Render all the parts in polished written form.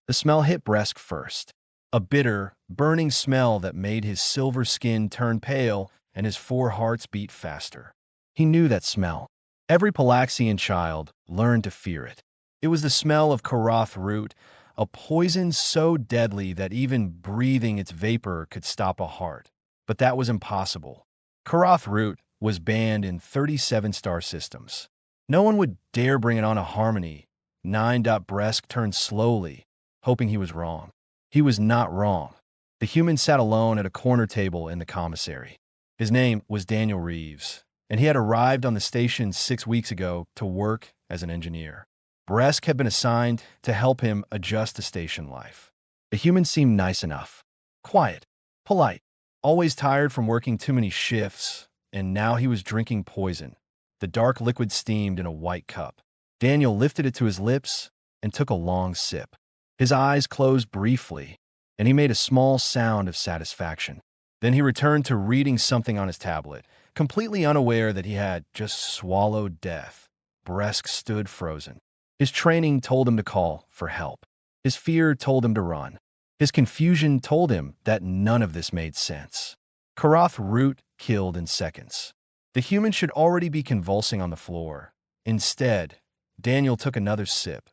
The smell hit Bresk first. A bitter, burning smell that made his silver skin turn pale and his four hearts beat faster. He knew that smell. Every Palaxian child learned to fear it. It was the smell of Karath root, a poison so deadly that even breathing its vapor could stop a heart. But that was impossible. Karath root was banned in 37 star systems. No one would dare bring it on a Harmony. 9. Bresk turned slowly, hoping he was wrong. He was not wrong. The human sat alone at a corner table in the commissary. His name was Daniel Reeves, and he had arrived on the station 6 weeks ago to work as an engineer. Bresk had been assigned to help him adjust to station life. The human seemed nice enough. Quiet, polite, always tired from working too many shifts, and now he was drinking poison. The dark liquid steamed in a white cup. Daniel lifted it to his lips and took a long sip. His eyes closed briefly, and he made a small sound of satisfaction. Then he returned to reading something on his tablet, completely unaware that he had just swallowed death. Bresk stood frozen. His training told him to call for help. His fear told him to run. His confusion told him that none of this made sense. Karath root killed in seconds. The human should already be convulsing on the floor. Instead, Daniel took another sip.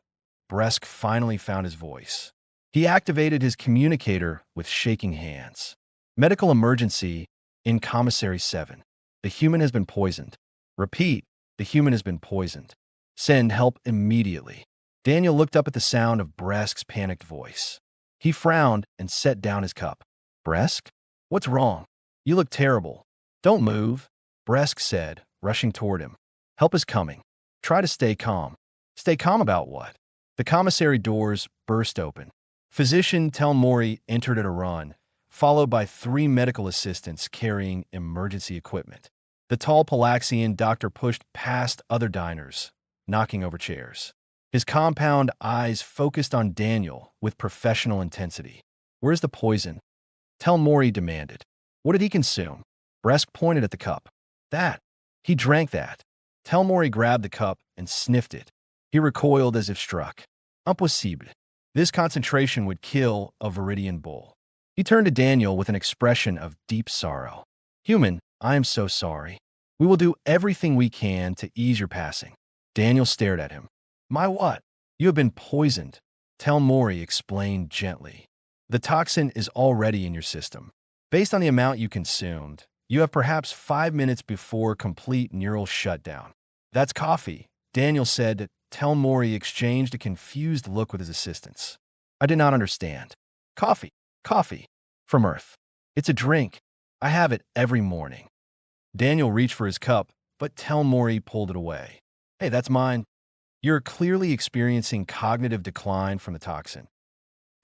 Bresk finally found his voice. He activated his communicator with shaking hands. Medical emergency in Commissary 7. The human has been poisoned. Repeat, the human has been poisoned. Send help immediately. Daniel looked up at the sound of Bresk's panicked voice. He frowned and set down his cup. Bresk? What's wrong? You look terrible. Don't move, Bresk said, rushing toward him. Help is coming. Try to stay calm. Stay calm about what? The commissary doors burst open. Physician Telmori entered at a run, followed by 3 medical assistants carrying emergency equipment. The tall Palaxian doctor pushed past other diners, knocking over chairs. His compound eyes focused on Daniel with professional intensity. Where's the poison? Telmori demanded. What did he consume? Bresk pointed at the cup. That. He drank that. Telmori grabbed the cup and sniffed it. He recoiled as if struck. Impossible. This concentration would kill a Viridian bull. He turned to Daniel with an expression of deep sorrow. Human, I am so sorry. We will do everything we can to ease your passing. Daniel stared at him. My what? You have been poisoned, Telmori explained gently. The toxin is already in your system. Based on the amount you consumed, you have perhaps 5 minutes before complete neural shutdown. That's coffee, Daniel said. Telmori exchanged a confused look with his assistants. I did not understand. Coffee. Coffee. From Earth. It's a drink. I have it every morning. Daniel reached for his cup, but Telmori pulled it away. Hey, that's mine. You're clearly experiencing cognitive decline from the toxin.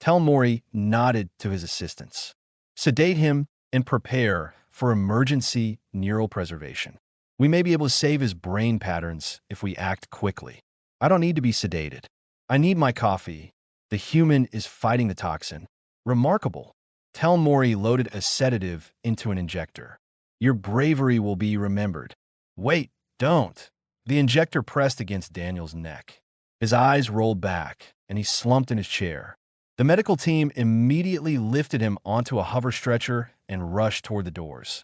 Telmori nodded to his assistants. Sedate him and prepare for emergency neural preservation. We may be able to save his brain patterns if we act quickly. I don't need to be sedated. I need my coffee. The human is fighting the toxin. Remarkable. Telmori loaded a sedative into an injector. Your bravery will be remembered. Wait, don't. The injector pressed against Daniel's neck. His eyes rolled back, and he slumped in his chair. The medical team immediately lifted him onto a hover stretcher and rushed toward the doors.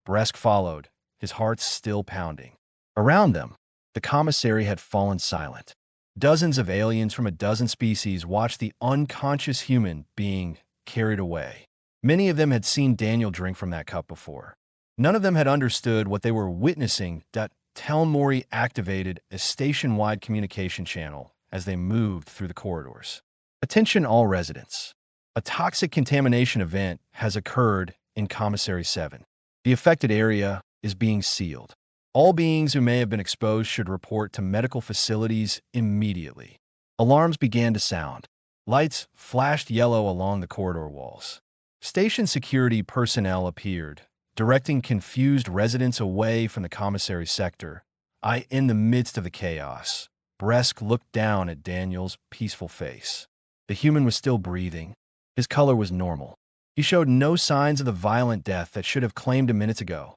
Bresk followed, his heart still pounding. Around them, the commissary had fallen silent. Dozens of aliens from a dozen species watched the unconscious human being carried away. Many of them had seen Daniel drink from that cup before. None of them had understood what they were witnessing. Telmori activated a station-wide communication channel as they moved through the corridors. Attention all residents. A toxic contamination event has occurred in Commissary 7. The affected area is being sealed. All beings who may have been exposed should report to medical facilities immediately. Alarms began to sound. Lights flashed yellow along the corridor walls. Station security personnel appeared, directing confused residents away from the commissary sector. In the midst of the chaos, Bresk looked down at Daniel's peaceful face. The human was still breathing. His color was normal. He showed no signs of the violent death that should have claimed him minutes ago.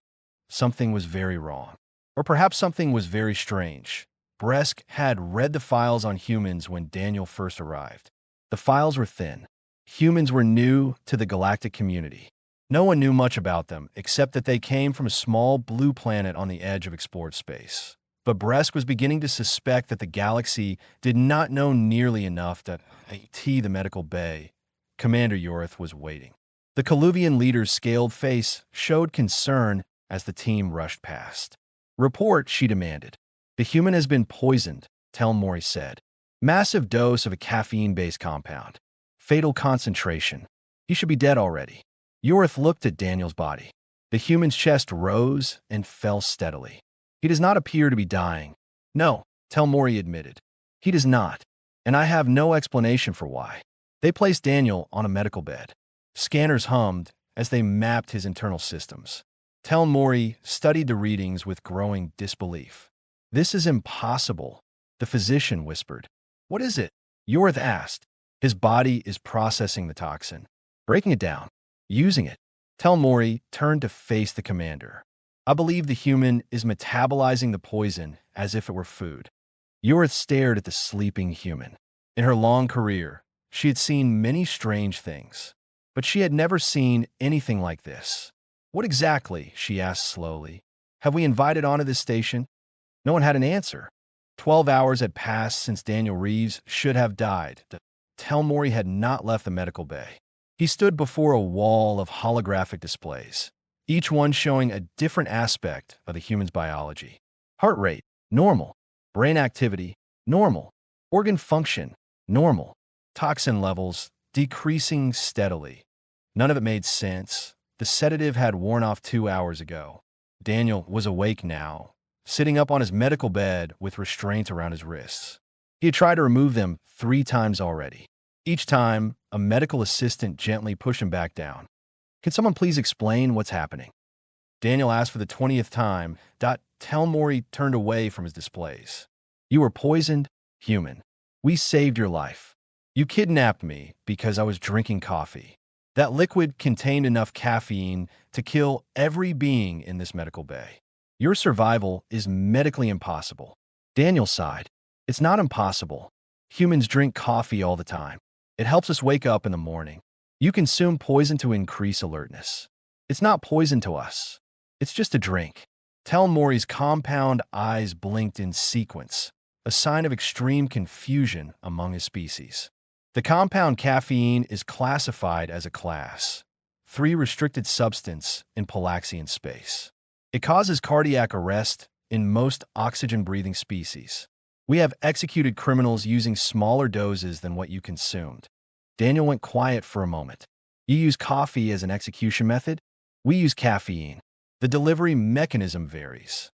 Something was very wrong. Or perhaps something was very strange. Bresk had read the files on humans when Daniel first arrived. The files were thin. Humans were new to the galactic community. No one knew much about them, except that they came from a small blue planet on the edge of explored space. But Bresk was beginning to suspect that the galaxy did not know nearly enough to the medical bay. Commander Yorith was waiting. The Coluvian leader's scaled face showed concern as the team rushed past. Report, she demanded. The human has been poisoned, Telmori said. Massive dose of a caffeine-based compound. Fatal concentration. He should be dead already. Yorith looked at Daniel's body. The human's chest rose and fell steadily. He does not appear to be dying. No, Telmori admitted. He does not, and I have no explanation for why. They placed Daniel on a medical bed. Scanners hummed as they mapped his internal systems. Telmori studied the readings with growing disbelief. This is impossible, the physician whispered. What is it? Yorith asked. His body is processing the toxin, breaking it down, using it. Telmori turned to face the commander. I believe the human is metabolizing the poison as if it were food. Yorith stared at the sleeping human. In her long career, she had seen many strange things, but she had never seen anything like this. What exactly, she asked slowly, have we invited onto this station? No one had an answer. 12 hours had passed since Daniel Reeves should have died. Telmori had not left the medical bay. He stood before a wall of holographic displays, each one showing a different aspect of the human's biology. Heart rate, normal. Brain activity, normal. Organ function, normal. Toxin levels, decreasing steadily. None of it made sense. The sedative had worn off 2 hours ago. Daniel was awake now, sitting up on his medical bed with restraints around his wrists. He had tried to remove them 3 times already. Each time, a medical assistant gently pushed him back down. Can someone please explain what's happening? Daniel asked for the 20th time. Telmori turned away from his displays. You were poisoned, human. We saved your life. You kidnapped me because I was drinking coffee. That liquid contained enough caffeine to kill every being in this medical bay. Your survival is medically impossible. Daniel sighed. It's not impossible. Humans drink coffee all the time. It helps us wake up in the morning. You consume poison to increase alertness. It's not poison to us. It's just a drink. Telmori's compound eyes blinked in sequence, a sign of extreme confusion among his species. The compound caffeine is classified as a class 3 restricted substance in Palaxian space. It causes cardiac arrest in most oxygen-breathing species. We have executed criminals using smaller doses than what you consumed. Daniel went quiet for a moment. You use coffee as an execution method? We use caffeine. The delivery mechanism varies.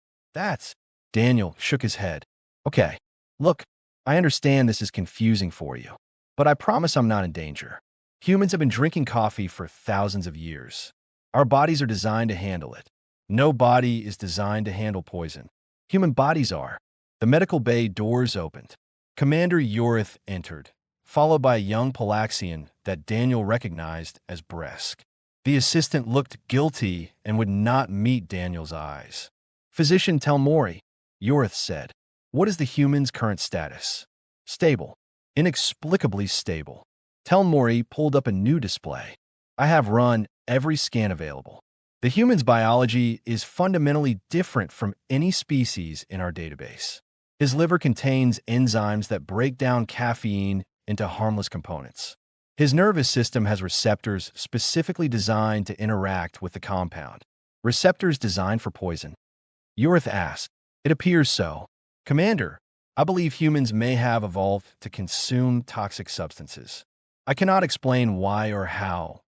Daniel shook his head. Okay, look, I understand this is confusing for you, but I promise I'm not in danger. Humans have been drinking coffee for thousands of years. Our bodies are designed to handle it. No body is designed to handle poison. Human bodies are. The medical bay doors opened. Commander Yorith entered, followed by a young Palaxian that Daniel recognized as Bresk. The assistant looked guilty and would not meet Daniel's eyes. Physician Telmori, Yorith said. What is the human's current status? Stable. Inexplicably stable. Telmori pulled up a new display. I have run every scan available. The human's biology is fundamentally different from any species in our database. His liver contains enzymes that break down caffeine into harmless components. His nervous system has receptors specifically designed to interact with the compound. Receptors designed for poison. Yorith asked. It appears so. Commander, I believe humans may have evolved to consume toxic substances. I cannot explain why or how,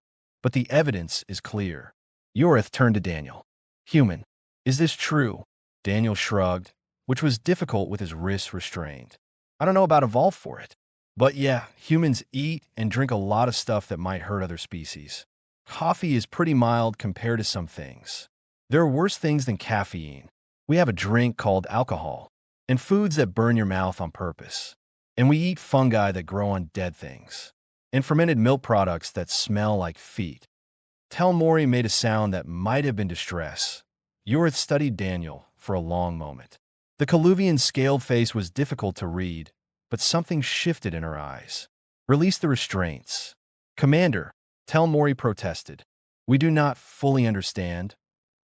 but the evidence is clear. Yorith turned to Daniel. Human, is this true? Daniel shrugged, which was difficult with his wrists restrained. I don't know about evolved for it. But yeah, humans eat and drink a lot of stuff that might hurt other species. Coffee is pretty mild compared to some things. There are worse things than caffeine. We have a drink called alcohol, and foods that burn your mouth on purpose. And we eat fungi that grow on dead things, and fermented milk products that smell like feet. Telmori made a sound that might have been distress. Yorith studied Daniel for a long moment. The Coluvian's scaled face was difficult to read, but something shifted in her eyes. Release the restraints. Commander, Tel Mori protested. We do not fully understand.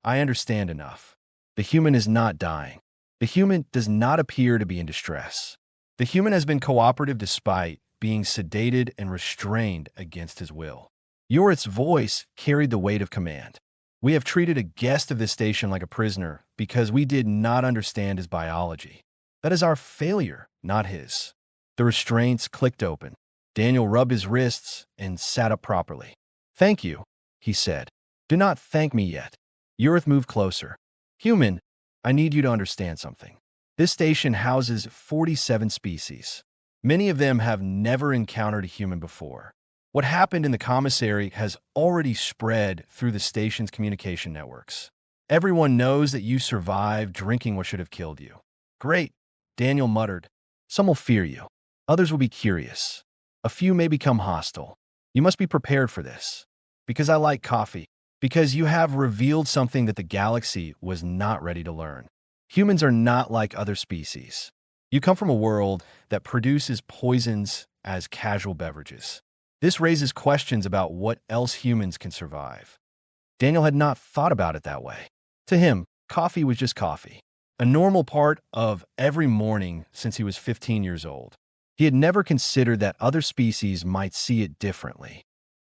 I understand enough. The human is not dying. The human does not appear to be in distress. The human has been cooperative despite being sedated and restrained against his will. Yorit's voice carried the weight of command. We have treated a guest of this station like a prisoner because we did not understand his biology. That is our failure, not his. The restraints clicked open. Daniel rubbed his wrists and sat up properly. Thank you, he said. Do not thank me yet. Yurith moved closer. Human, I need you to understand something. This station houses 47 species. Many of them have never encountered a human before. What happened in the commissary has already spread through the station's communication networks. Everyone knows that you survived drinking what should have killed you. Great, Daniel muttered. Some will fear you. Others will be curious. A few may become hostile. You must be prepared for this. Because I like coffee. Because you have revealed something that the galaxy was not ready to learn. Humans are not like other species. You come from a world that produces poisons as casual beverages. This raises questions about what else humans can survive. Daniel had not thought about it that way. To him, coffee was just coffee, a normal part of every morning since he was 15 years old. He had never considered that other species might see it differently.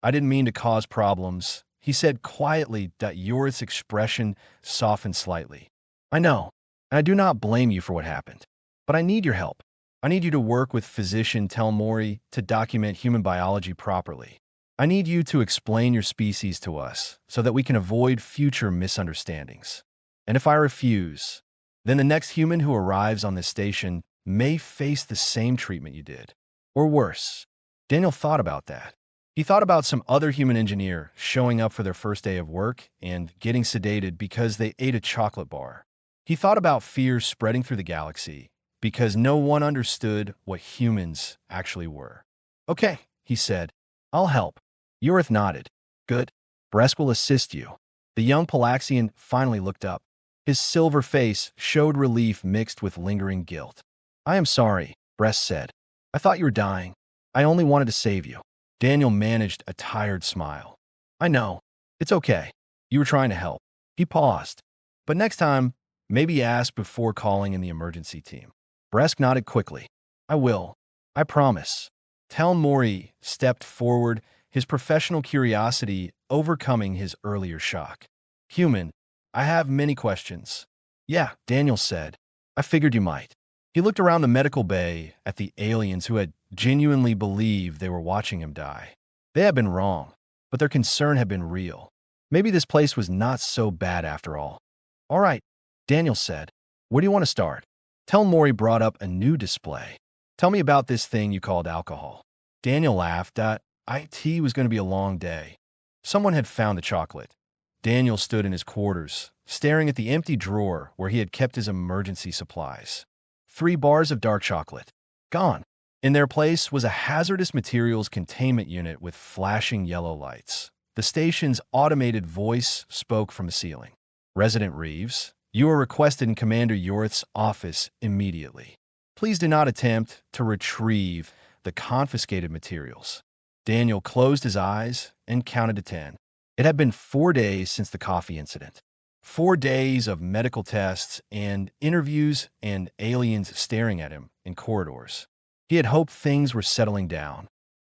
I didn't mean to cause problems, he said quietly. Yorith's expression softened slightly. I know, and I do not blame you for what happened. But I need your help. I need you to work with physician Tel Mori to document human biology properly. I need you to explain your species to us so that we can avoid future misunderstandings. And if I refuse, then the next human who arrives on this station may face the same treatment you did. Or worse. Daniel thought about that. He thought about some other human engineer showing up for their first day of work and getting sedated because they ate a chocolate bar. He thought about fears spreading through the galaxy because no one understood what humans actually were. Okay, he said. I'll help. Yurith nodded. Good. Bresk will assist you. The young Palaxian finally looked up. His silver face showed relief mixed with lingering guilt. I am sorry, Bresk said. I thought you were dying. I only wanted to save you. Daniel managed a tired smile. I know. It's okay. You were trying to help. He paused. But next time, maybe ask before calling in the emergency team. Bresk nodded quickly. I will. I promise. Tel Mori stepped forward, his professional curiosity overcoming his earlier shock. Human, I have many questions. Yeah, Daniel said. I figured you might. He looked around the medical bay at the aliens who had genuinely believed they were watching him die. They had been wrong, but their concern had been real. Maybe this place was not so bad after all. All right, Daniel said. Where do you want to start? Tel Mori brought up a new display. Tell me about this thing you called alcohol. Daniel laughed. IT was going to be a long day. Someone had found the chocolate. Daniel stood in his quarters, staring at the empty drawer where he had kept his emergency supplies. 3 bars of dark chocolate. Gone. In their place was a hazardous materials containment unit with flashing yellow lights. The station's automated voice spoke from the ceiling. Resident Reeves, you are requested in Commander Yorith's office immediately. Please do not attempt to retrieve the confiscated materials. Daniel closed his eyes and counted to 10. It had been 4 days since the coffee incident. 4 days of medical tests and interviews and aliens staring at him in corridors. He had hoped things were settling down.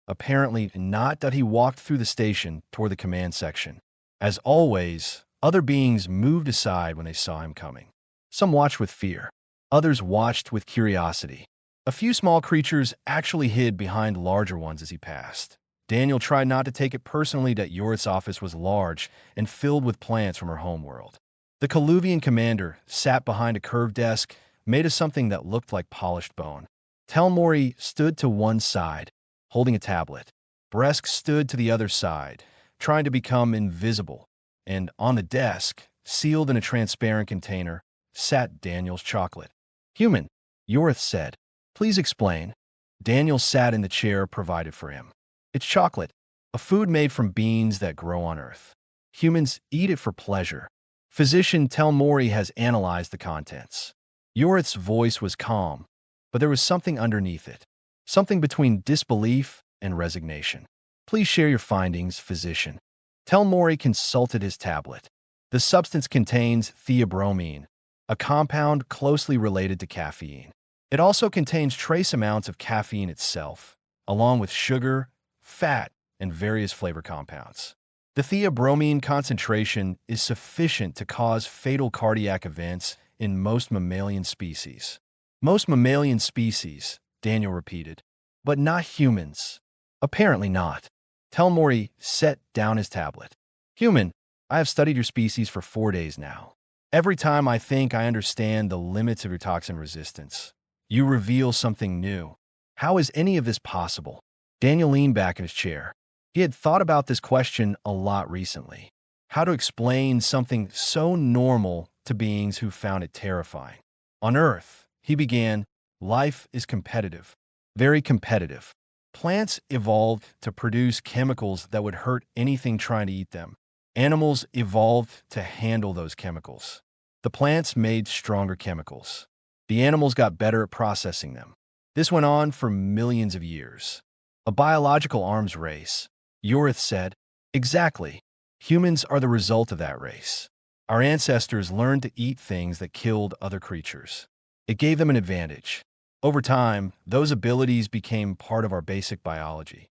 Apparently not. He walked through the station toward the command section. As always, other beings moved aside when they saw him coming. Some watched with fear. Others watched with curiosity. A few small creatures actually hid behind larger ones as he passed. Daniel tried not to take it personally that Yorith's office was large and filled with plants from her homeworld. The Coluvian commander sat behind a curved desk made of something that looked like polished bone. Tel Mori stood to one side, holding a tablet. Bresk stood to the other side, trying to become invisible. And on the desk, sealed in a transparent container, sat Daniel's chocolate. Human, Yorith said. Please explain. Daniel sat in the chair provided for him. It's chocolate, a food made from beans that grow on Earth. Humans eat it for pleasure. Physician Tel Mori has analyzed the contents. Yorith's voice was calm, but there was something underneath it. Something between disbelief and resignation. Please share your findings, physician. Telmori consulted his tablet. The substance contains theobromine, a compound closely related to caffeine. It also contains trace amounts of caffeine itself, along with sugar, fat, and various flavor compounds. The theobromine concentration is sufficient to cause fatal cardiac events in most mammalian species. Most mammalian species, Daniel repeated, but not humans. Apparently not. Telmori set down his tablet. Human, I have studied your species for 4 days now. Every time I think I understand the limits of your toxin resistance, you reveal something new. How is any of this possible? Daniel leaned back in his chair. He had thought about this question a lot recently. How to explain something so normal to beings who found it terrifying. On Earth, he began, life is competitive. Very competitive. Plants evolved to produce chemicals that would hurt anything trying to eat them. Animals evolved to handle those chemicals. The plants made stronger chemicals. The animals got better at processing them. This went on for millions of years. A biological arms race. Yorith said, exactly. Humans are the result of that race. Our ancestors learned to eat things that killed other creatures. It gave them an advantage. Over time, those abilities became part of our basic biology.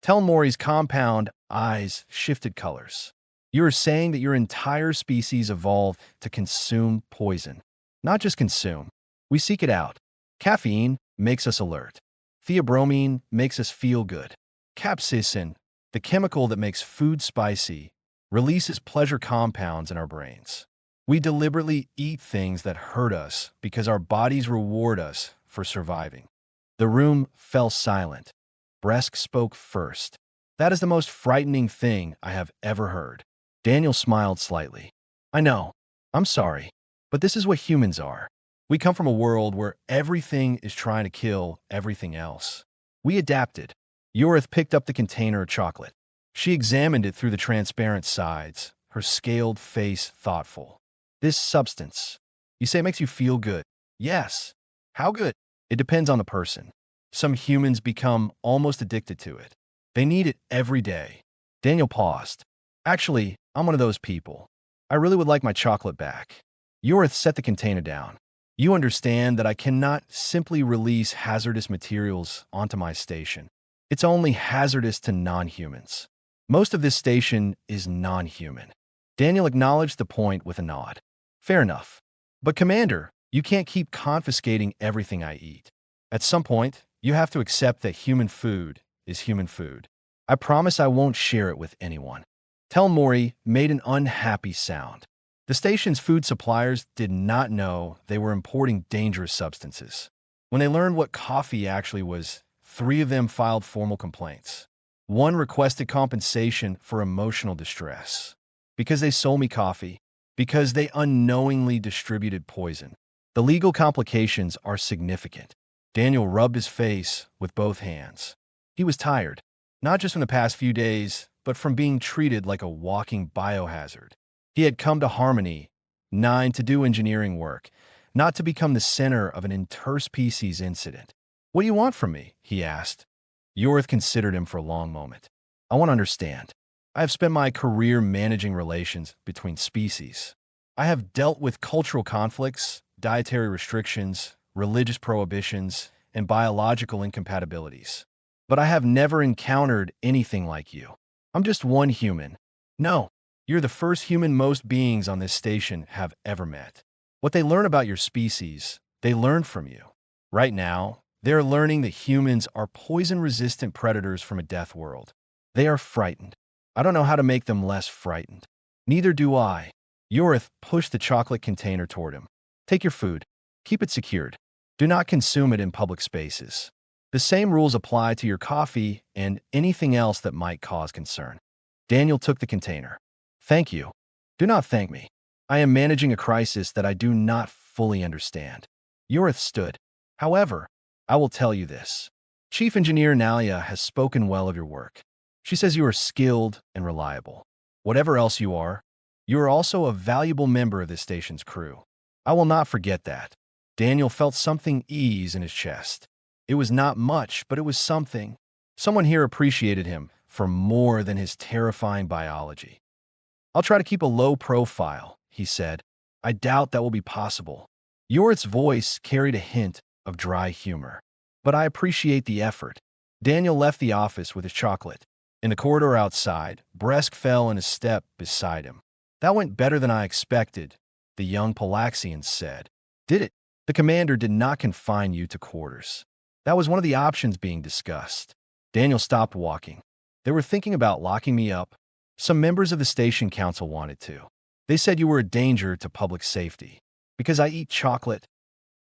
Telmori's compound eyes shifted colors. You are saying that your entire species evolved to consume poison. Not just consume. We seek it out. Caffeine makes us alert. Theobromine makes us feel good. Capsaicin, the chemical that makes food spicy, releases pleasure compounds in our brains. We deliberately eat things that hurt us because our bodies reward us for surviving. The room fell silent. Bresk spoke first. That is the most frightening thing I have ever heard. Daniel smiled slightly. I know. I'm sorry. But this is what humans are. We come from a world where everything is trying to kill everything else. We adapted. Yorith picked up the container of chocolate. She examined it through the transparent sides, her scaled face thoughtful. This substance, you say it makes you feel good. Yes. How good? It depends on the person. Some humans become almost addicted to it. They need it every day. Daniel paused. Actually, I'm one of those people. I really would like my chocolate back. Yorith set the container down. You understand that I cannot simply release hazardous materials onto my station. It's only hazardous to non-humans. Most of this station is non-human. Daniel acknowledged the point with a nod. Fair enough. But Commander, you can't keep confiscating everything I eat. At some point, you have to accept that human food is human food. I promise I won't share it with anyone. Telmori made an unhappy sound. The station's food suppliers did not know they were importing dangerous substances. When they learned what coffee actually was, 3 of them filed formal complaints. One requested compensation for emotional distress. Because they sold me coffee. Because they unknowingly distributed poison. The legal complications are significant. Daniel rubbed his face with both hands. He was tired, not just from the past few days, but from being treated like a walking biohazard. He had come to Harmony 9 to do engineering work, not to become the center of an interspecies incident. What do you want from me? He asked. Yorith considered him for a long moment. I want to understand. I have spent my career managing relations between species. I have dealt with cultural conflicts, dietary restrictions, religious prohibitions, and biological incompatibilities. But I have never encountered anything like you. I'm just one human. No, you're the first human most beings on this station have ever met. What they learn about your species, they learn from you. Right now, they're learning that humans are poison-resistant predators from a death world. They are frightened. I don't know how to make them less frightened. Neither do I. Yorith pushed the chocolate container toward him. Take your food. Keep it secured. Do not consume it in public spaces. The same rules apply to your coffee and anything else that might cause concern. Daniel took the container. Thank you. Do not thank me. I am managing a crisis that I do not fully understand. Yorith stood. However, I will tell you this. Chief Engineer Nalia has spoken well of your work. She says you are skilled and reliable. Whatever else you are also a valuable member of this station's crew. I will not forget that. Daniel felt something ease in his chest. It was not much, but it was something. Someone here appreciated him for more than his terrifying biology. I'll try to keep a low profile, he said. I doubt that will be possible. Yort's voice carried a hint of dry humor. But I appreciate the effort. Daniel left the office with his chocolate. In the corridor outside, Bresk fell in a step beside him. That went better than I expected, the young Palaxian said. Did it? The commander did not confine you to quarters. That was one of the options being discussed. Daniel stopped walking. They were thinking about locking me up. Some members of the station council wanted to. They said you were a danger to public safety. Because I eat chocolate.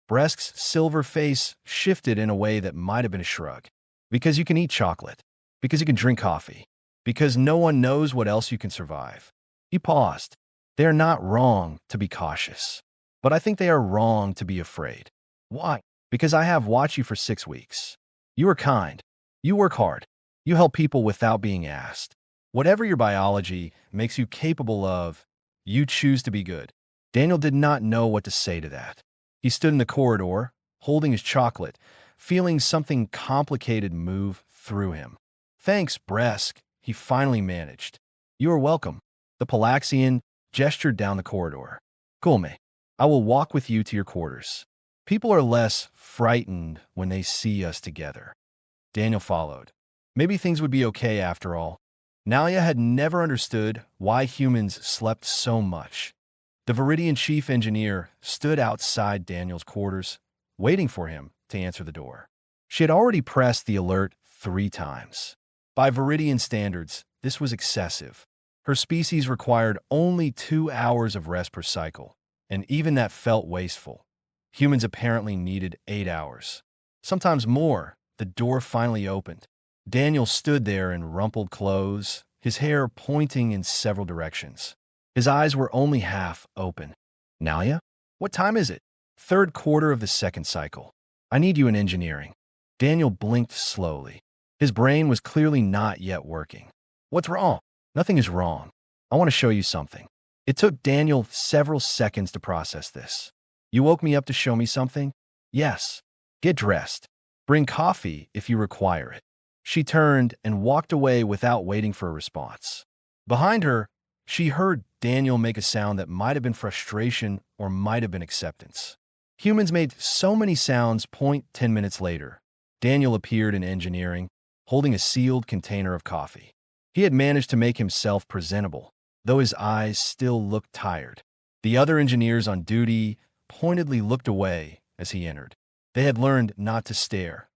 Bresk's silver face shifted in a way that might have been a shrug. Because you can eat chocolate. Because you can drink coffee. Because no one knows what else you can survive. He paused. They are not wrong to be cautious. But I think they are wrong to be afraid. Why? Because I have watched you for 6 weeks. You are kind. You work hard. You help people without being asked. Whatever your biology makes you capable of, you choose to be good. Daniel did not know what to say to that. He stood in the corridor, holding his chocolate, feeling something complicated move through him. Thanks, Bresk, he finally managed. You are welcome. The Palaxian gestured down the corridor. Kulme, I will walk with you to your quarters. People are less frightened when they see us together. Daniel followed. Maybe things would be okay after all. Nalia had never understood why humans slept so much. The Viridian chief engineer stood outside Daniel's quarters, waiting for him to answer the door. She had already pressed the alert 3 times. By Viridian standards, this was excessive. Her species required only 2 hours of rest per cycle, and even that felt wasteful. Humans apparently needed 8 hours. Sometimes more. The door finally opened. Daniel stood there in rumpled clothes, his hair pointing in several directions. His eyes were only half open. Nalia? What time is it? 3rd quarter of the 2nd cycle. I need you in engineering. Daniel blinked slowly. His brain was clearly not yet working. What's wrong? Nothing is wrong. I want to show you something. It took Daniel several seconds to process this. You woke me up to show me something? Yes. Get dressed. Bring coffee if you require it. She turned and walked away without waiting for a response. Behind her, she heard Daniel make a sound that might have been frustration or might have been acceptance. Humans made so many sounds. 10 minutes later, Daniel appeared in engineering, holding a sealed container of coffee. He had managed to make himself presentable, though his eyes still looked tired. The other engineers on duty pointedly looked away as he entered. They had learned not to stare.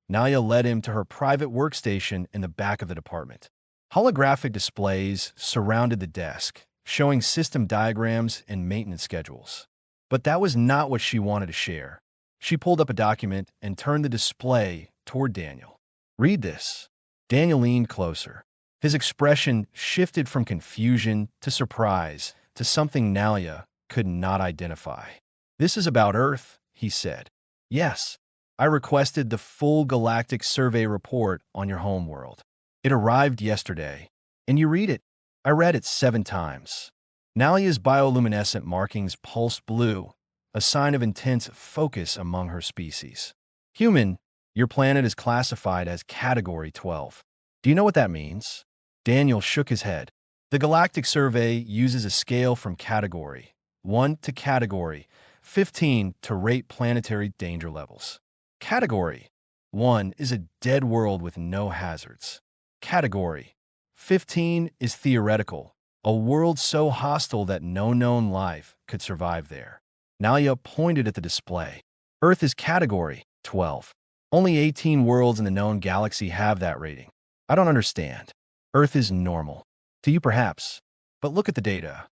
Nalia led him to her private workstation in the back of the department. Holographic displays surrounded the desk, showing system diagrams and maintenance schedules. But that was not what she wanted to share. She pulled up a document and turned the display toward Daniel. Read this. Daniel leaned closer. His expression shifted from confusion to surprise to something Nalia could not identify. This is about Earth, he said. Yes. I requested the full galactic survey report on your homeworld. It arrived yesterday, and you read it. I read it 7 times. Nalia's bioluminescent markings pulsed blue, a sign of intense focus among her species. Human, your planet is classified as Category 12. Do you know what that means? Daniel shook his head. The Galactic Survey uses a scale from Category 1 to Category 15 to rate planetary danger levels. Category 1 is a dead world with no hazards. Category 15 is theoretical, a world so hostile that no known life could survive there. Nalia pointed at the display. Earth is Category 12. Only 18 worlds in the known galaxy have that rating. I don't understand. Earth is normal. To you perhaps. But look at the data.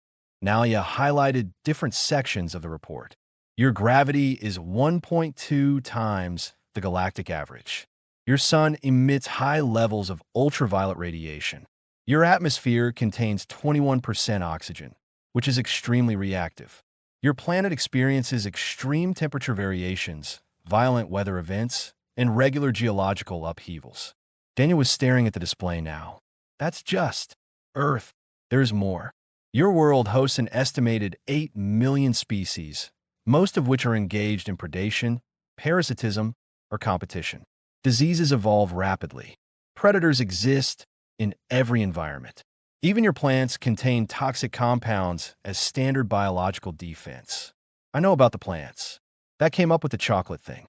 Nalia highlighted different sections of the report. Your gravity is 1.2 times the galactic average. Your sun emits high levels of ultraviolet radiation. Your atmosphere contains 21% oxygen, which is extremely reactive. Your planet experiences extreme temperature variations, violent weather events, and regular geological upheavals. Daniel was staring at the display now. That's just Earth. There's more. Your world hosts an estimated 8 million species, most of which are engaged in predation, parasitism, or competition. Diseases evolve rapidly. Predators exist in every environment. Even your plants contain toxic compounds as standard biological defense. I know about the plants. That came up with the chocolate thing.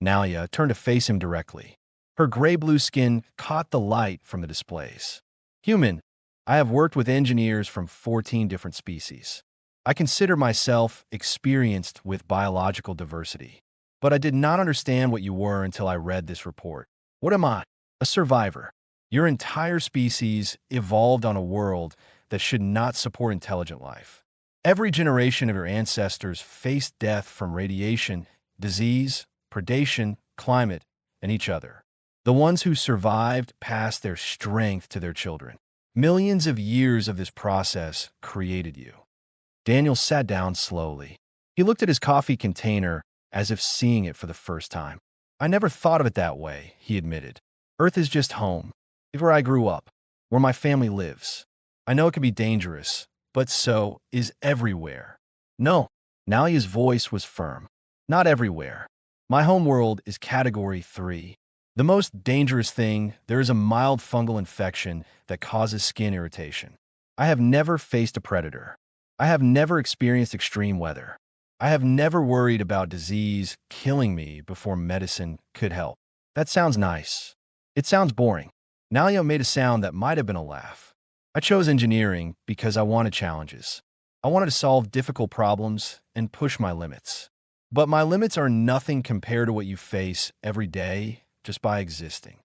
Nalia turned to face him directly. Her gray-blue skin caught the light from the displays. Human, I have worked with engineers from 14 different species. I consider myself experienced with biological diversity. But I did not understand what you were until I read this report. What am I? A survivor. Your entire species evolved on a world that should not support intelligent life. Every generation of your ancestors faced death from radiation, disease, predation, climate, and each other. The ones who survived passed their strength to their children. Millions of years of this process created you. Daniel sat down slowly. He looked at his coffee container as if seeing it for the first time. I never thought of it that way, he admitted. Earth is just home. It's where I grew up, where my family lives. I know it can be dangerous, but so is everywhere. No, Nalia's voice was firm. Not everywhere. My homeworld is Category 3. The most dangerous thing, there is a mild fungal infection that causes skin irritation. I have never faced a predator. I have never experienced extreme weather. I have never worried about disease killing me before medicine could help. That sounds nice. It sounds boring. Nalia made a sound that might have been a laugh. I chose engineering because I wanted challenges. I wanted to solve difficult problems and push my limits. But my limits are nothing compared to what you face every day just by existing.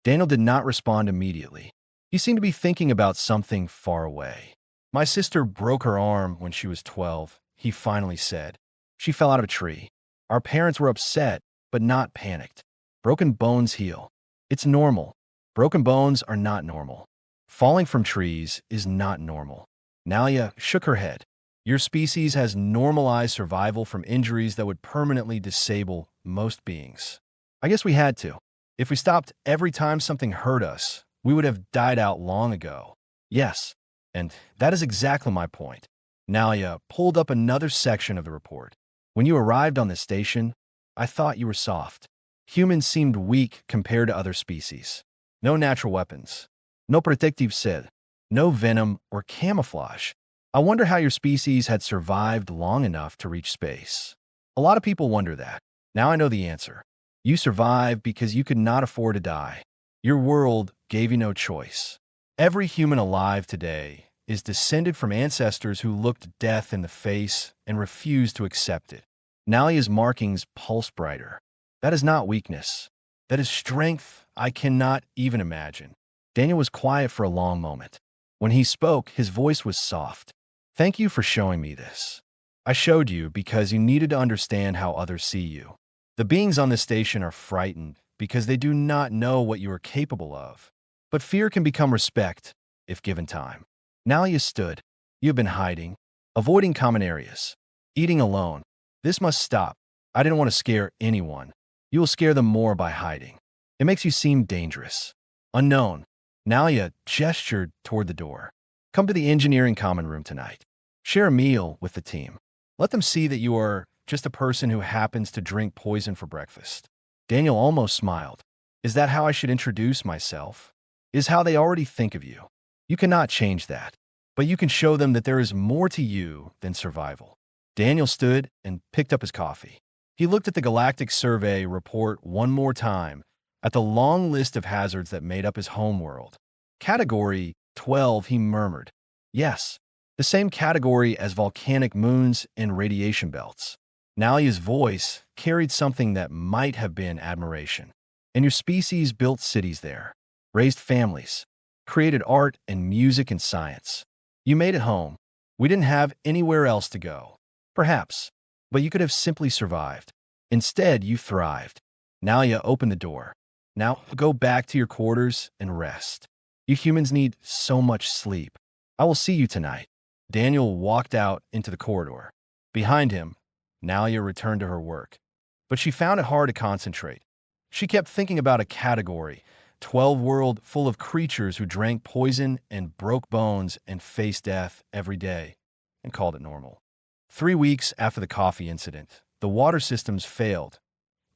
Daniel did not respond immediately. He seemed to be thinking about something far away. My sister broke her arm when she was 12, he finally said. She fell out of a tree. Our parents were upset, but not panicked. Broken bones heal. It's normal. Broken bones are not normal. Falling from trees is not normal. Nalia shook her head. Your species has normalized survival from injuries that would permanently disable most beings. I guess we had to. If we stopped every time something hurt us, we would have died out long ago. Yes, and that is exactly my point. Nalia pulled up another section of the report. When you arrived on this station, I thought you were soft. Humans seemed weak compared to other species. No natural weapons. No protective set. No venom or camouflage. I wonder how your species had survived long enough to reach space. A lot of people wonder that. Now I know the answer. You survived because you could not afford to die. Your world gave you no choice. Every human alive today is descended from ancestors who looked death in the face and refused to accept it. Nalia's markings pulse brighter. That is not weakness. That is strength I cannot even imagine. Daniel was quiet for a long moment. When he spoke, his voice was soft. Thank you for showing me this. I showed you because you needed to understand how others see you. The beings on this station are frightened because they do not know what you are capable of. But fear can become respect if given time. Nalia stood. You have been hiding, avoiding common areas, eating alone. This must stop. I didn't want to scare anyone. You will scare them more by hiding. It makes you seem dangerous. Unknown. Nalia gestured toward the door. Come to the engineering common room tonight. Share a meal with the team. Let them see that you are just a person who happens to drink poison for breakfast. Daniel almost smiled. Is that how I should introduce myself? Is how they already think of you. You cannot change that, but you can show them that there is more to you than survival. Daniel stood and picked up his coffee. He looked at the Galactic Survey report one more time, at the long list of hazards that made up his homeworld. Category 12, he murmured. Yes, the same category as volcanic moons and radiation belts. Nalia's voice carried something that might have been admiration. And your species built cities there, raised families, created art and music and science. You made it home. We didn't have anywhere else to go. Perhaps, but you could have simply survived. Instead, you thrived. Nalia opened the door. Now go back to your quarters and rest. You humans need so much sleep. I will see you tonight. Daniel walked out into the corridor. Behind him, Nalia returned to her work. But she found it hard to concentrate. She kept thinking about a category, 12 world full of creatures who drank poison and broke bones and faced death every day, and called it normal. 3 weeks after the coffee incident, the water systems failed.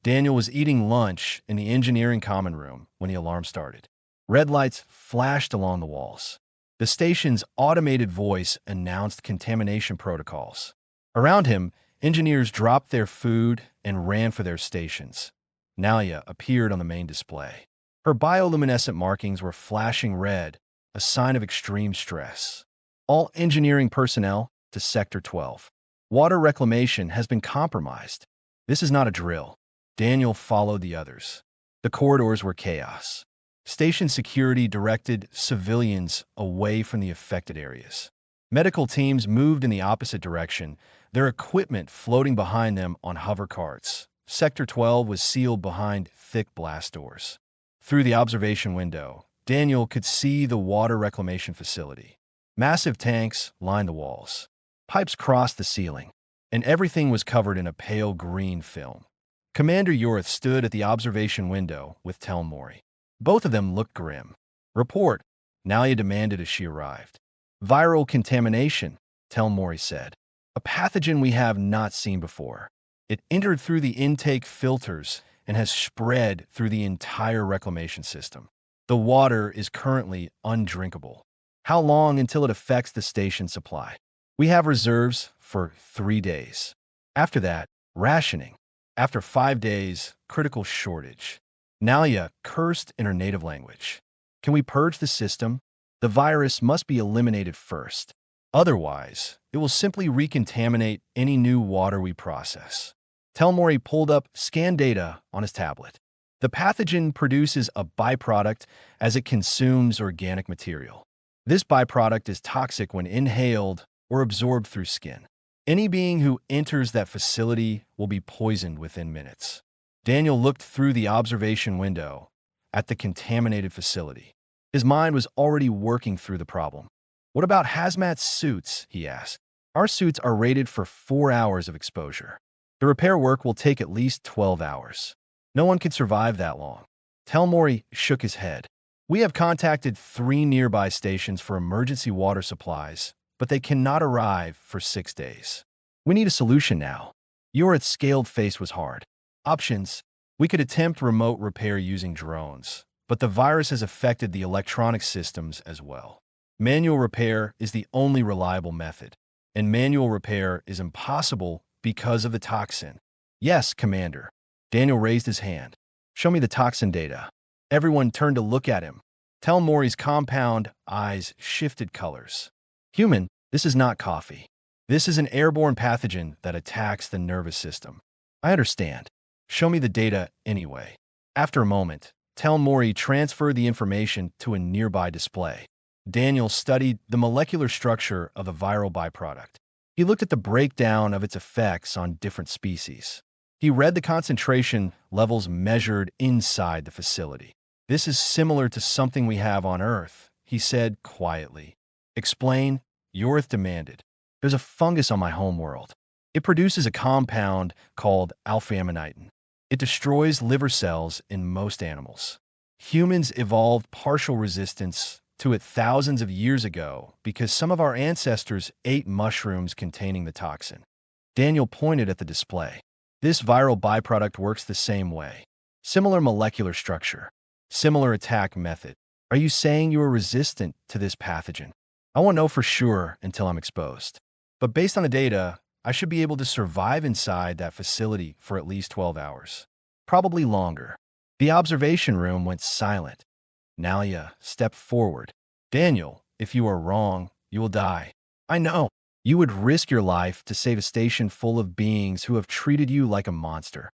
Daniel was eating lunch in the engineering common room when the alarm started. Red lights flashed along the walls. The station's automated voice announced contamination protocols. Around him, engineers dropped their food and ran for their stations. Nalia appeared on the main display. Her bioluminescent markings were flashing red, a sign of extreme stress. All engineering personnel to Sector 12. Water reclamation has been compromised. This is not a drill. Daniel followed the others. The corridors were chaos. Station security directed civilians away from the affected areas. Medical teams moved in the opposite direction, their equipment floating behind them on hover carts. Sector 12 was sealed behind thick blast doors. Through the observation window, Daniel could see the water reclamation facility. Massive tanks lined the walls. Pipes crossed the ceiling, and everything was covered in a pale green film. Commander Yorth stood at the observation window with Telmori. Both of them looked grim. "Report," Nalia demanded as she arrived. "Viral contamination," Telmori said. "A pathogen we have not seen before. It entered through the intake filters and has spread through the entire reclamation system. The water is currently undrinkable. How long until it affects the station supply? We have reserves for 3 days. After that, rationing. After 5 days, critical shortage." Nalia cursed in her native language. "Can we purge the system? The virus must be eliminated first. Otherwise, it will simply recontaminate any new water we process." Telmori pulled up scan data on his tablet. The pathogen produces a byproduct as it consumes organic material. This byproduct is toxic when inhaled or absorbed through skin. Any being who enters that facility will be poisoned within minutes. Daniel looked through the observation window at the contaminated facility. His mind was already working through the problem. "What about hazmat suits?" he asked. "Our suits are rated for 4 hours of exposure. The repair work will take at least 12 hours. No one could survive that long." Telmori shook his head. "We have contacted 3 nearby stations for emergency water supplies, but they cannot arrive for 6 days. We need a solution now." Yorith's scaled face was hard. "Options. We could attempt remote repair using drones, but the virus has affected the electronic systems as well. Manual repair is the only reliable method, and manual repair is impossible because of the toxin." "Yes, Commander." Daniel raised his hand. "Show me the toxin data." Everyone turned to look at him. Telmori's compound eyes shifted colors. "Human, this is not coffee. This is an airborne pathogen that attacks the nervous system." "I understand. Show me the data anyway." After a moment, Telmori transferred the information to a nearby display. Daniel studied the molecular structure of the viral byproduct. He looked at the breakdown of its effects on different species. He read the concentration levels measured inside the facility. "This is similar to something we have on Earth," he said quietly. "Explain," Yorith demanded. "There's a fungus on my homeworld. It produces a compound called alpha-amanitin. It destroys liver cells in most animals. Humans evolved partial resistance to it thousands of years ago because some of our ancestors ate mushrooms containing the toxin." Daniel pointed at the display. "This viral byproduct works the same way. Similar molecular structure. Similar attack method. Are you saying you are resistant to this pathogen? I won't know for sure until I'm exposed. But based on the data, I should be able to survive inside that facility for at least 12 hours. Probably longer." The observation room went silent. Nalia stepped forward. "Daniel, if you are wrong, you will die. I know. You would risk your life to save a station full of beings who have treated you like a monster."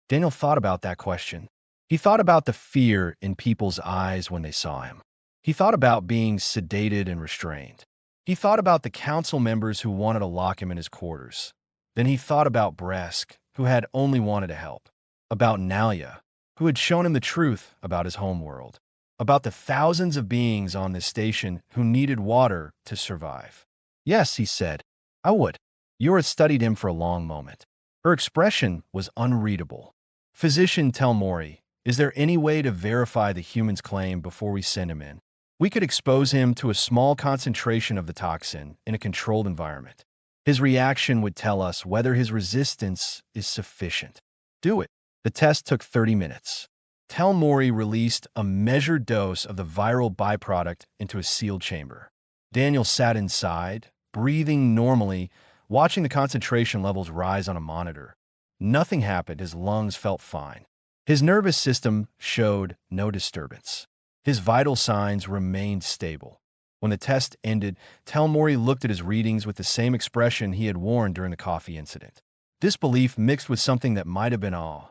Daniel thought about that question. He thought about the fear in people's eyes when they saw him. He thought about being sedated and restrained. He thought about the council members who wanted to lock him in his quarters. Then he thought about Bresk, who had only wanted to help. About Nalia, who had shown him the truth about his homeworld. About the thousands of beings on this station who needed water to survive. "Yes," he said, "I would." Yorith studied him for a long moment. Her expression was unreadable. "Physician Telmori, is there any way to verify the human's claim before we send him in? We could expose him to a small concentration of the toxin in a controlled environment. His reaction would tell us whether his resistance is sufficient." "Do it." The test took 30 minutes. Telmori released a measured dose of the viral byproduct into a sealed chamber. Daniel sat inside, breathing normally, watching the concentration levels rise on a monitor. Nothing happened. His lungs felt fine. His nervous system showed no disturbance. His vital signs remained stable. When the test ended, Telmori looked at his readings with the same expression he had worn during the coffee incident. Disbelief mixed with something that might have been awe.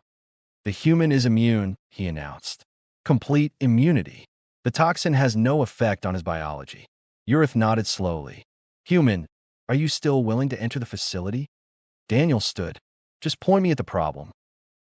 "The human is immune," he announced. "Complete immunity. The toxin has no effect on his biology." Urith nodded slowly. "Human, are you still willing to enter the facility?" Daniel stood. "Just point me at the problem."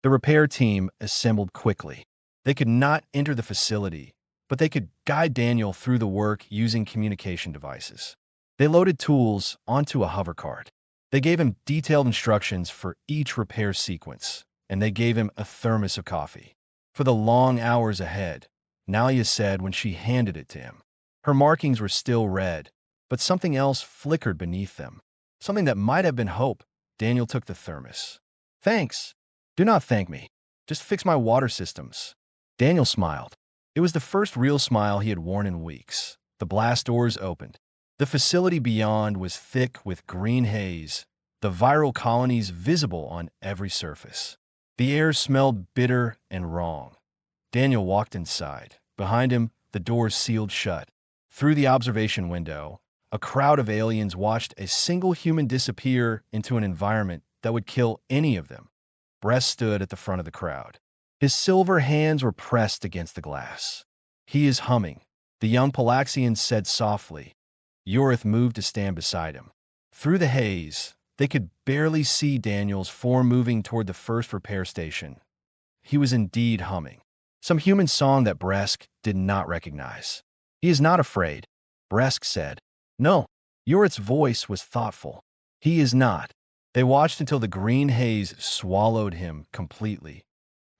The repair team assembled quickly. They could not enter the facility, but they could guide Daniel through the work using communication devices. They loaded tools onto a hover cart. They gave him detailed instructions for each repair sequence, and they gave him a thermos of coffee. "For the long hours ahead," Nalia said when she handed it to him. Her markings were still red, but something else flickered beneath them. Something that might have been hope. Daniel took the thermos. "Thanks. Do not thank me. Just fix my water systems." Daniel smiled. It was the first real smile he had worn in weeks. The blast doors opened. The facility beyond was thick with green haze, the viral colonies visible on every surface. The air smelled bitter and wrong. Daniel walked inside. Behind him, the doors sealed shut. Through the observation window, a crowd of aliens watched a single human disappear into an environment that would kill any of them. Bress stood at the front of the crowd. His silver hands were pressed against the glass. "He is humming," the young Palaxian said softly. Urith moved to stand beside him. Through the haze, they could barely see Daniel's form moving toward the first repair station. He was indeed humming. Some human song that Bresk did not recognize. "He is not afraid," Bresk said. "No." Urith's voice was thoughtful. "He is not." They watched until the green haze swallowed him completely.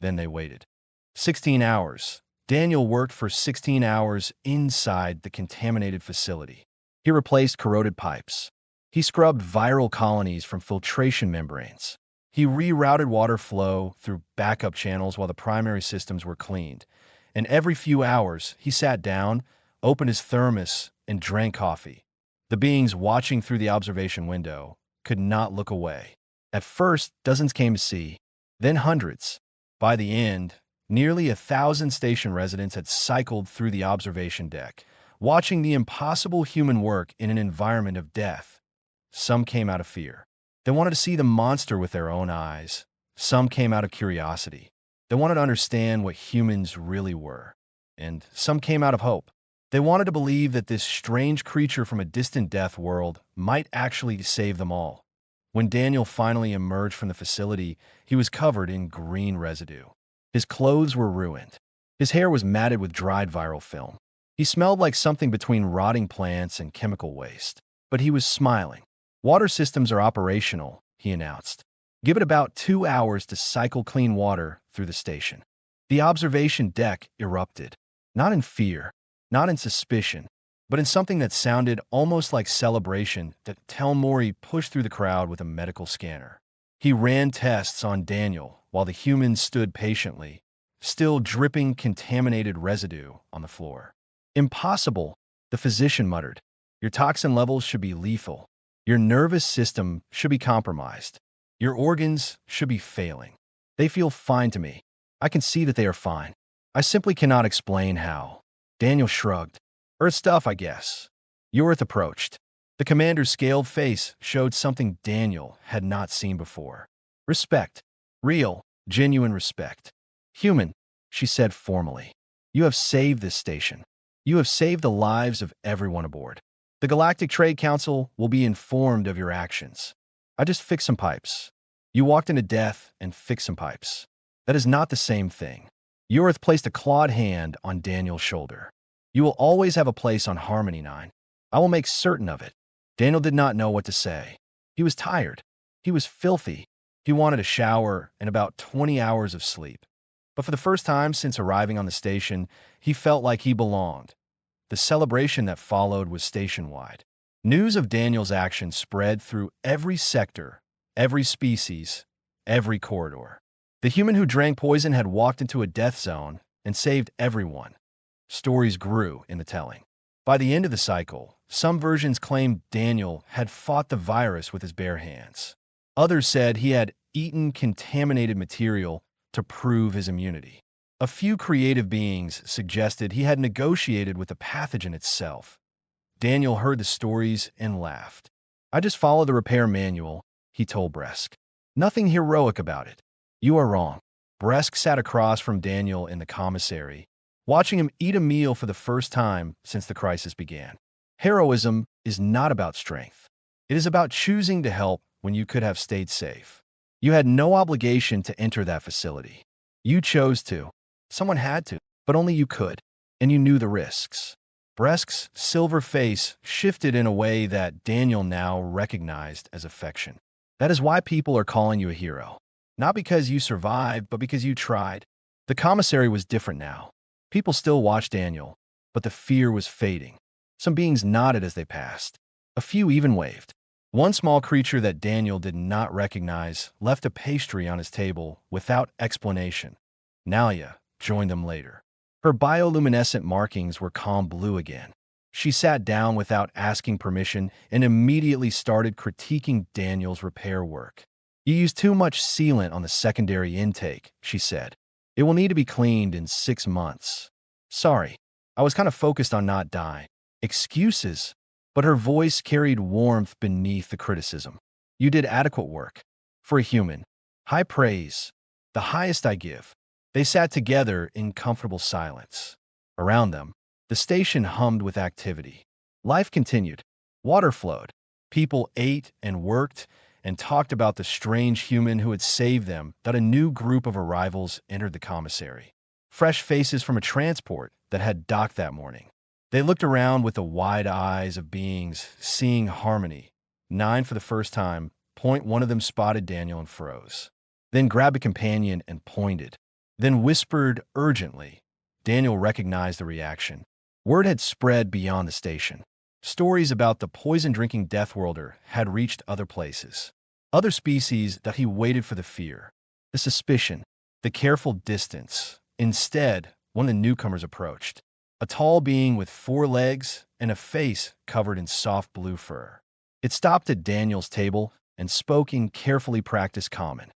Then they waited. 16 hours. Daniel worked for 16 hours inside the contaminated facility. He replaced corroded pipes. He scrubbed viral colonies from filtration membranes. He rerouted water flow through backup channels while the primary systems were cleaned. And every few hours, he sat down, opened his thermos, and drank coffee. The beings watching through the observation window could not look away. At first, dozens came to see, then hundreds. By the end, nearly 1,000 station residents had cycled through the observation deck, watching the impossible human work in an environment of death. Some came out of fear. They wanted to see the monster with their own eyes. Some came out of curiosity. They wanted to understand what humans really were. And some came out of hope. They wanted to believe that this strange creature from a distant death world might actually save them all. When Daniel finally emerged from the facility, he was covered in green residue. His clothes were ruined. His hair was matted with dried viral film. He smelled like something between rotting plants and chemical waste. But he was smiling. "Water systems are operational," he announced. "Give it about 2 hours to cycle clean water through the station." The observation deck erupted. Not in fear, not in suspicion, but in something that sounded almost like celebration. That Telmori pushed through the crowd with a medical scanner. He ran tests on Daniel while the humans stood patiently, still dripping contaminated residue on the floor. "Impossible," the physician muttered. "Your toxin levels should be lethal. Your nervous system should be compromised. Your organs should be failing." "They feel fine to me. I can see that they are fine. I simply cannot explain how." Daniel shrugged. "Earth stuff, I guess." Urith approached. The commander's scaled face showed something Daniel had not seen before. "Respect. Real, genuine respect." "Human," she said formally. "You have saved this station. You have saved the lives of everyone aboard. The Galactic Trade Council will be informed of your actions. I just fixed some pipes. You walked into death and fixed some pipes. That is not the same thing." Urith placed a clawed hand on Daniel's shoulder. "You will always have a place on Harmony 9. I will make certain of it." Daniel did not know what to say. He was tired. He was filthy. He wanted a shower and about 20 hours of sleep. But for the first time since arriving on the station, he felt like he belonged. The celebration that followed was station-wide. News of Daniel's actions spread through every sector, every species, every corridor. The human who drank poison had walked into a death zone and saved everyone. Stories grew in the telling. By the end of the cycle, some versions claimed Daniel had fought the virus with his bare hands. Others said he had eaten contaminated material to prove his immunity. A few creative beings suggested he had negotiated with the pathogen itself. Daniel heard the stories and laughed. "I just followed the repair manual," he told Bresk. "Nothing heroic about it." "You are wrong." Bresk sat across from Daniel in the commissary, watching him eat a meal for the first time since the crisis began. "Heroism is not about strength. It is about choosing to help when you could have stayed safe. You had no obligation to enter that facility. You chose to. Someone had to, but only you could, and you knew the risks." Bresk's silver face shifted in a way that Daniel now recognized as affection. "That is why people are calling you a hero. Not because you survived, but because you tried." The commissary was different now. People still watched Daniel, but the fear was fading. Some beings nodded as they passed. A few even waved. One small creature that Daniel did not recognize left a pastry on his table without explanation. Nalia joined them later. Her bioluminescent markings were calm blue again. She sat down without asking permission and immediately started critiquing Daniel's repair work. "You used too much sealant on the secondary intake," she said. "It will need to be cleaned in 6 months." "Sorry, I was kind of focused on not dying." "Excuses?" But her voice carried warmth beneath the criticism. "You did adequate work. For a human. High praise. The highest I give." They sat together in comfortable silence. Around them, the station hummed with activity. Life continued. Water flowed. People ate and worked and talked about the strange human who had saved them. That a new group of arrivals entered the commissary. Fresh faces from a transport that had docked that morning. They looked around with the wide eyes of beings seeing harmony. 9 for the first time. One of them spotted Daniel and froze. Then grabbed a companion and pointed. Then whispered urgently. Daniel recognized the reaction. Word had spread beyond the station. Stories about the poison-drinking Deathworlder had reached other places. Other species that he waited for the fear, the suspicion, the careful distance. Instead, one of the newcomers approached. A tall being with 4 legs and a face covered in soft blue fur. It stopped at Daniel's table and spoke in carefully practiced common.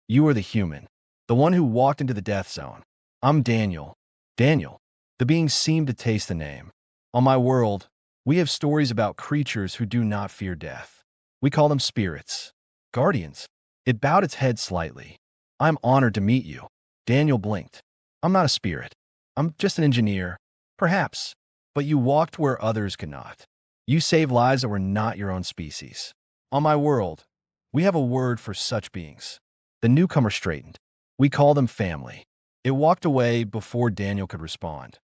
"You are the human. The one who walked into the death zone. I'm Daniel." "Daniel." The being seemed to taste the name. "On my world, we have stories about creatures who do not fear death. We call them spirits. Guardians." It bowed its head slightly. "I'm honored to meet you." Daniel blinked. "I'm not a spirit. I'm just an engineer. Perhaps. But you walked where others could not. You saved lives that were not your own species. On my world, we have a word for such beings." The newcomer straightened. "We call them family." It walked away before Daniel could respond.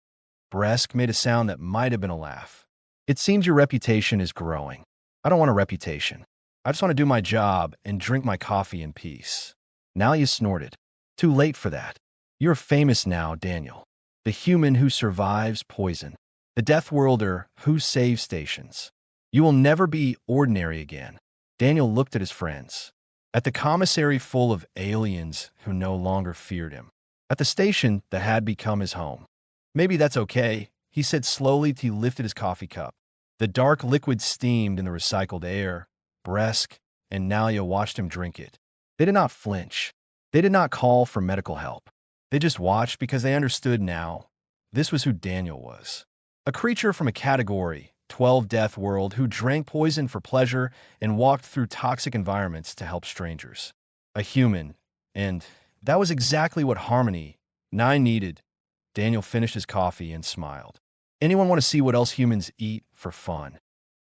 Bresk made a sound that might have been a laugh. "It seems your reputation is growing." "I don't want a reputation. I just want to do my job and drink my coffee in peace." Nalia snorted. "Too late for that. You're famous now, Daniel. The human who survives poison. The Deathworlder who saves stations. You will never be ordinary again." Daniel looked at his friends. At the commissary full of aliens who no longer feared him. At the station that had become his home. "Maybe that's okay," he said slowly as he lifted his coffee cup. The dark liquid steamed in the recycled air. Bresk and Nalia watched him drink it. They did not flinch. They did not call for medical help. They just watched because they understood now. This was who Daniel was. A creature from a category 12 death world who drank poison for pleasure and walked through toxic environments to help strangers. A human, and that was exactly what Harmony 9 needed. Daniel finished his coffee and smiled. "Anyone want to see what else humans eat for fun?"